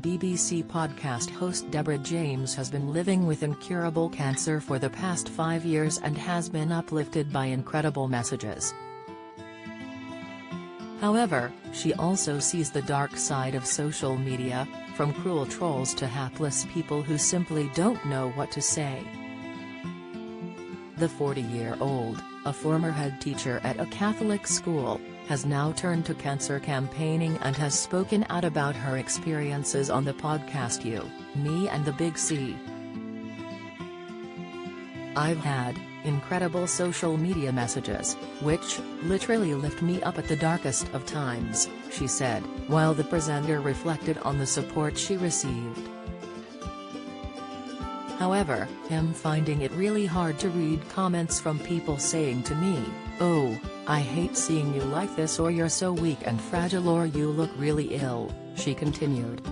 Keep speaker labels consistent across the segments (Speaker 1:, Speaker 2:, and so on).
Speaker 1: BBC podcast host Deborah James has been living with incurable cancer for the past 5 years and has been uplifted by incredible messages. However, she also sees the dark side of social media, from cruel trolls to hapless people who simply don't know what to say. The 40-year-old, a former head teacher at a Catholic school, has now turned to cancer campaigning and has spoken out about her experiences on the podcast You, Me and the Big C. "I've had incredible social media messages, which literally lift me up at the darkest of times," she said, while the presenter reflected on the support she received. However, I'm finding it really hard to read comments from people saying to me, "Oh, I hate seeing you like this," or "You're so weak and fragile," or "You look really ill," she continued.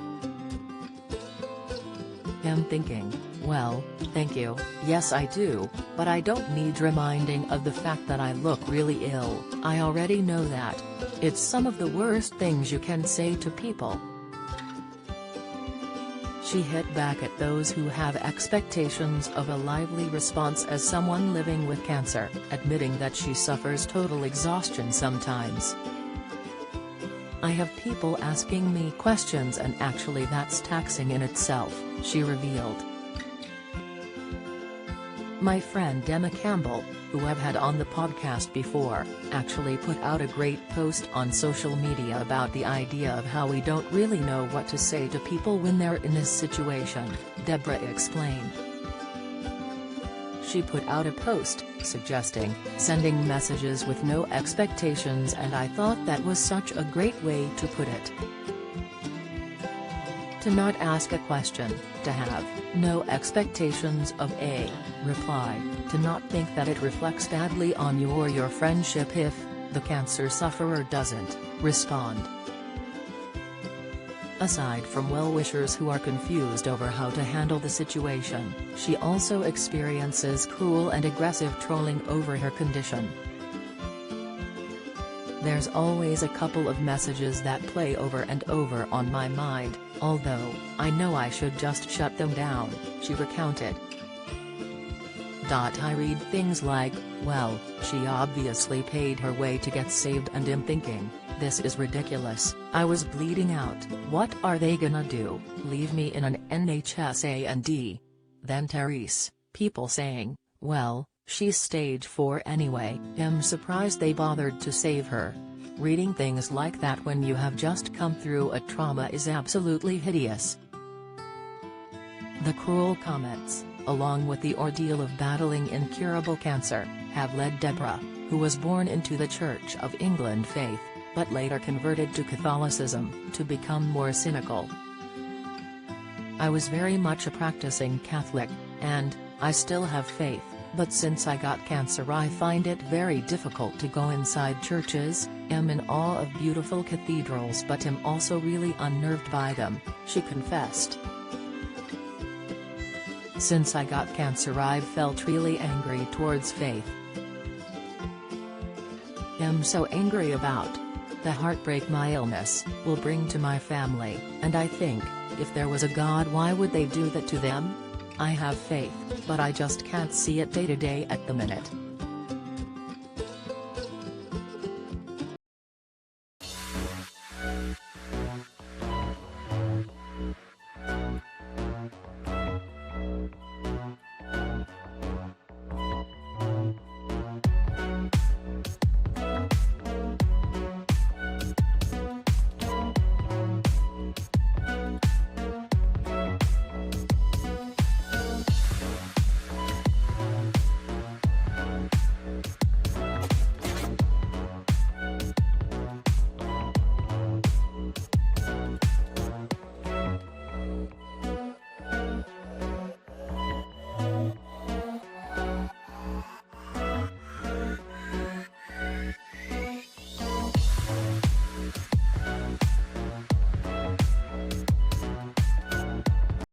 Speaker 1: I'm thinking, well, thank you, yes I do, but I don't need reminding of the fact that I look really ill. I already know that. It's some of the worst things you can say to people. She hit back at those who have expectations of a lively response as someone living with cancer, admitting that she suffers total exhaustion sometimes. "I have people asking me questions and actually that's taxing in itself," she revealed. "My friend Emma Campbell, who I've had on the podcast before, actually put out a great post on social media about the idea of how we don't really know what to say to people when they're in this situation," Deborah explained. She put out a post, suggesting sending messages with no expectations, and I thought that was such a great way to put it. To not ask a question, to have no expectations of a reply, to not think that it reflects badly on you or your friendship if the cancer sufferer doesn't respond. Aside from well-wishers who are confused over how to handle the situation, she also experiences cruel and aggressive trolling over her condition. "There's always a couple of messages that play over and over on my mind, although I know I should just shut them down," she recounted. "I read things like, well, she obviously paid her way to get saved, and I'm thinking, this is ridiculous. I was bleeding out. What are they gonna do, leave me in an NHS A&D? Then Therese, people saying, well, she's stage 4 anyway. I'm surprised they bothered to save her." Reading things like that when you have just come through a trauma is absolutely hideous. The cruel comments, along with the ordeal of battling incurable cancer, have led Deborah, who was born into the Church of England faith, but later converted to Catholicism, to become more cynical. "I was very much a practicing Catholic, and I still have faith, but since I got cancer I find it very difficult to go inside churches. I'm in awe of beautiful cathedrals but am also really unnerved by them," she confessed. "Since I got cancer I've felt really angry towards faith. I'm so angry about the heartbreak my illness will bring to my family, and I think, if there was a God, why would they do that to them? I have faith, but I just can't see it day to day at the minute."